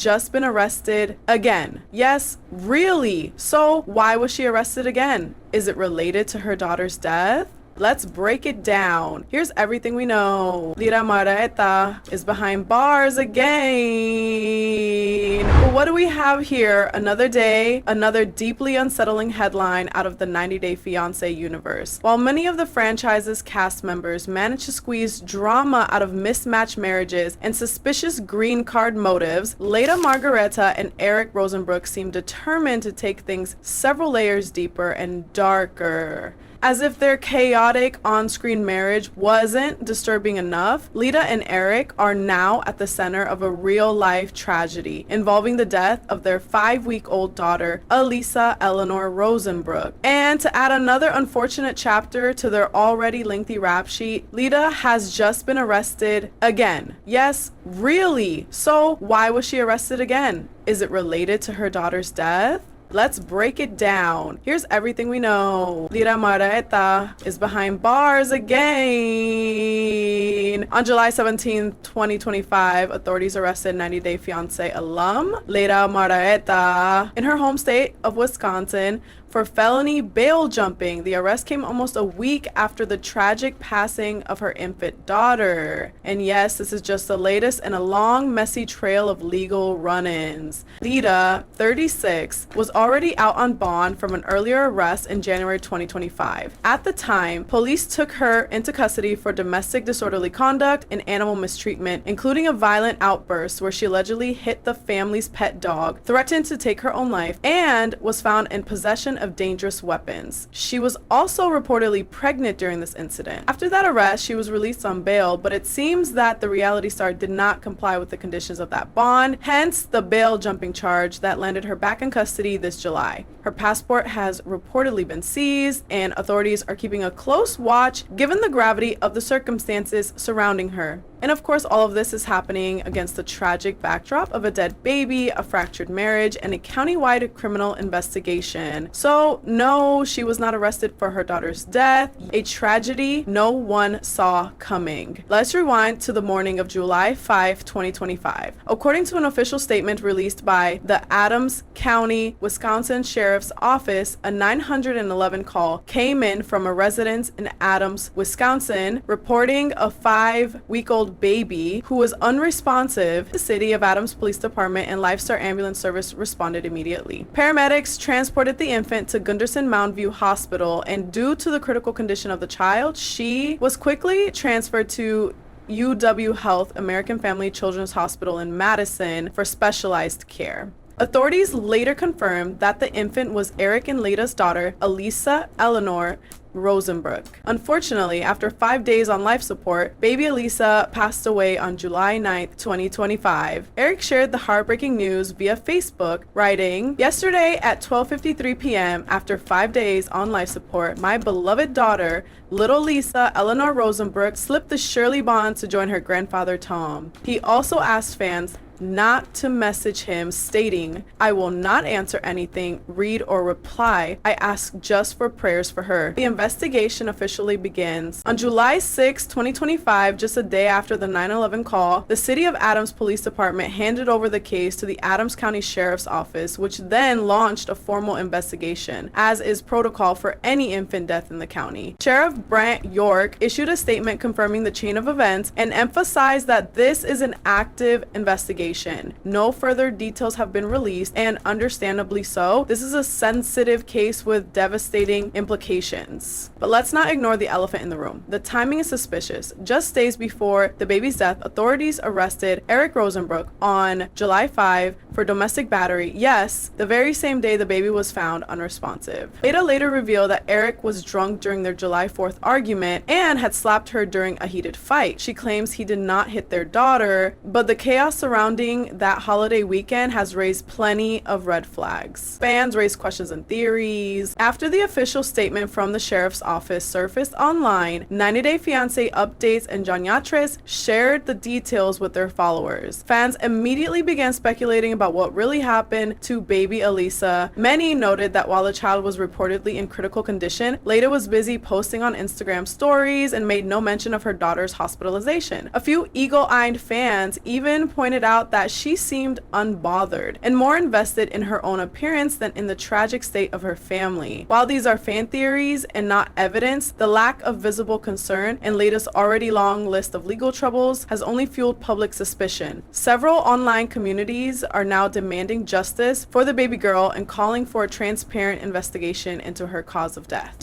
just been arrested again. Yes, really? So why was she arrested again? Is it related to her daughter's death? Let's break it down. Here's everything we know. Leida Margaretha is behind bars again. But what do we have here? Another day, another deeply unsettling headline out of the 90-Day Fiancé universe. While many of the franchise's cast members managed to squeeze drama out of mismatched marriages and suspicious green card motives, Leida Margaretha and Eric Rosenbrook seem determined to take things several layers deeper and darker. As if their chaotic on-screen marriage wasn't disturbing enough, Leida and Eric are now at the center of a real-life tragedy involving the death of their 5-week-old daughter, Alisa Eleanor Rosenbrook. And to add another unfortunate chapter to their already lengthy rap sheet, Leida has just been arrested again. Yes, really? So why was she arrested again? Is it related to her daughter's death? Let's break it down. Here's everything we know. Leida Margaretha is behind bars again. On July 17, 2025, authorities arrested 90-Day Fiancé alum Leida Margaretha in her home state of Wisconsin for felony bail jumping. The arrest came almost a week after the tragic passing of her infant daughter. And yes, this is just the latest in a long, messy trail of legal run-ins. Leida, 36, was already out on bond from an earlier arrest in January 2025. At the time, police took her into custody for domestic disorderly conduct and animal mistreatment, including a violent outburst where she allegedly hit the family's pet dog, threatened to take her own life, and was found in possession of dangerous weapons. She was also reportedly pregnant during this incident. After that arrest, she was released on bail, but it seems that the reality star did not comply with the conditions of that bond, hence the bail jumping charge that landed her back in custody this July. Her passport has reportedly been seized, and authorities are keeping a close watch given the gravity of the circumstances surrounding her. And of course, all of this is happening against the tragic backdrop of a dead baby, a fractured marriage, and a countywide criminal investigation. So no, she was not arrested for her daughter's death, a tragedy no one saw coming. Let's rewind to the morning of July 5, 2025. According to an official statement released by the Adams County, Wisconsin Sheriff's Office, a 911 call came in from a resident in Adams, Wisconsin, reporting a 5-week-old baby who was unresponsive. The City of Adams Police Department and Lifestar Ambulance Service responded immediately. Paramedics transported the infant to Gunderson Mound View Hospital, and due to the critical condition of the child, she was quickly transferred to UW Health American Family Children's Hospital in Madison for specialized care. Authorities later confirmed that the infant was Eric and Leida's daughter, Alisa Eleanor Rosenbrook. Unfortunately, after 5 days on life support, baby Alisa passed away on July 9th, 2025. Eric shared the heartbreaking news via Facebook, writing, "Yesterday at 12:53 p.m., after 5 days on life support, my beloved daughter, little Lisa Eleanor Rosenbrook, slipped the Shirley bond to join her grandfather Tom." He also asked fans not to message him, stating, "I will not answer anything, read, or reply. I ask just for prayers for her." The investigation officially begins. On July 6, 2025, just a day after the 911 call, the City of Adams Police Department handed over the case to the Adams County Sheriff's Office, which then launched a formal investigation, as is protocol for any infant death in the county. Sheriff Brant York issued a statement confirming the chain of events and emphasized that this is an active investigation. No further details have been released, and understandably so. This is a sensitive case with devastating implications. But let's not ignore the elephant in the room. The timing is suspicious. Just days before the baby's death, authorities arrested Eric Rosenbrook on July 5 for domestic battery. Yes, the very same day the baby was found unresponsive. Leida later revealed that Eric was drunk during their July 4th argument and had slapped her during a heated fight. She claims he did not hit their daughter, but the chaos surrounding that holiday weekend has raised plenty of red flags. Fans raised questions and theories. After the official statement from the sheriff's office surfaced online, 90-Day Fiancé updates and John Yatres shared the details with their followers. Fans immediately began speculating about what really happened to baby Alisa. Many noted that while the child was reportedly in critical condition, Leida was busy posting on Instagram stories and made no mention of her daughter's hospitalization. A few eagle-eyed fans even pointed out out that she seemed unbothered and more invested in her own appearance than in the tragic state of her family. While these are fan theories and not evidence, the lack of visible concern and Leida's already long list of legal troubles has only fueled public suspicion. Several online communities are now demanding justice for the baby girl and calling for a transparent investigation into her cause of death.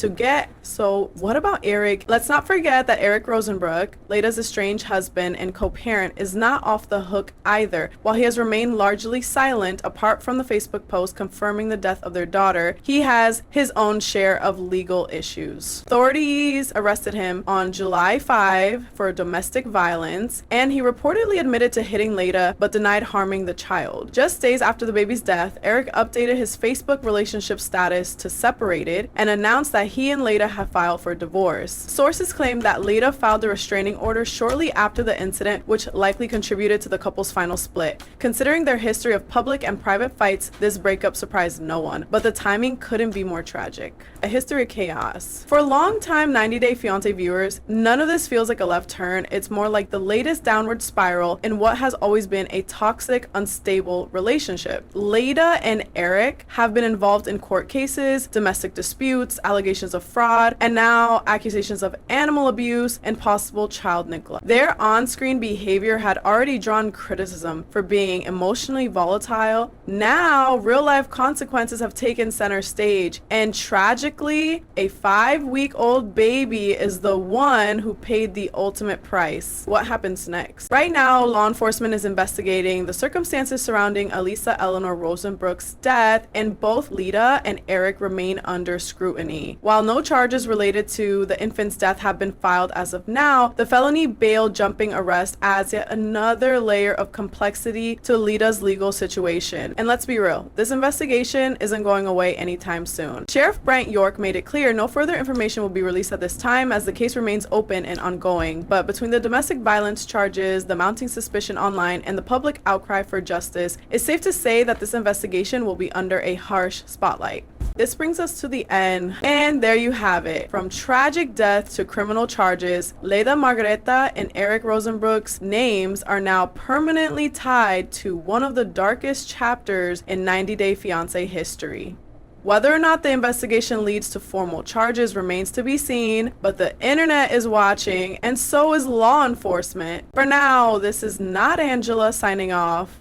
So what about Eric? Let's not forget that Eric Rosenbrook, Leida's estranged husband and co-parent, is not off the hook either. While he has remained largely silent, apart from the Facebook post confirming the death of their daughter, he has his own share of legal issues. Authorities arrested him on July 5 for domestic violence, and he reportedly admitted to hitting Leida but denied harming the child. Just days after the baby's death, Eric updated his Facebook relationship status to separated and announced that he and Leida have filed for divorce. Sources claim that Leida filed a restraining order shortly after the incident, which likely contributed to the couple's final split. Considering their history of public and private fights, this breakup surprised no one, but the timing couldn't be more tragic. A history of chaos. For long-time 90 Day Fiancé viewers, none of this feels like a left turn. It's more like the latest downward spiral in what has always been a toxic, unstable relationship. Leida and Eric have been involved in court cases, domestic disputes, allegations of fraud, and now accusations of animal abuse and possible child neglect. Their on-screen behavior had already drawn criticism for being emotionally volatile. Now, real-life consequences have taken center stage, and tragically, a 5-week-old baby is the one who paid the ultimate price. What happens next? Right now, law enforcement is investigating the circumstances surrounding Alisa Eleanor Rosenbrook's death, and both Leida and Eric remain under scrutiny. While no charges related to the infant's death have been filed as of now, the felony bail jumping arrest adds yet another layer of complexity to Leida's legal situation. And let's be real, this investigation isn't going away anytime soon. Sheriff Brent York made it clear no further information will be released at this time as the case remains open and ongoing. But between the domestic violence charges, the mounting suspicion online, and the public outcry for justice, it's safe to say that this investigation will be under a harsh spotlight. This brings us to the end, and there you have it. From tragic death to criminal charges, Leida Margaretha and Eric Rosenbrook's names are now permanently tied to one of the darkest chapters in 90 Day Fiancé history. Whether or not the investigation leads to formal charges remains to be seen, but the internet is watching, and so is law enforcement. For now, this is not Angela signing off.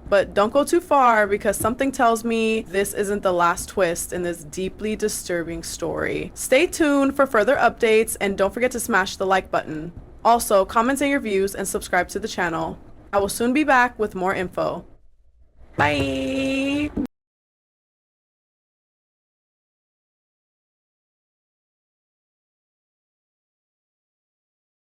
But don't go too far, because something tells me this isn't the last twist in this deeply disturbing story. Stay tuned for further updates, and don't forget to smash the like button. Also, comment on your views and subscribe to the channel. I will soon be back with more info. Bye!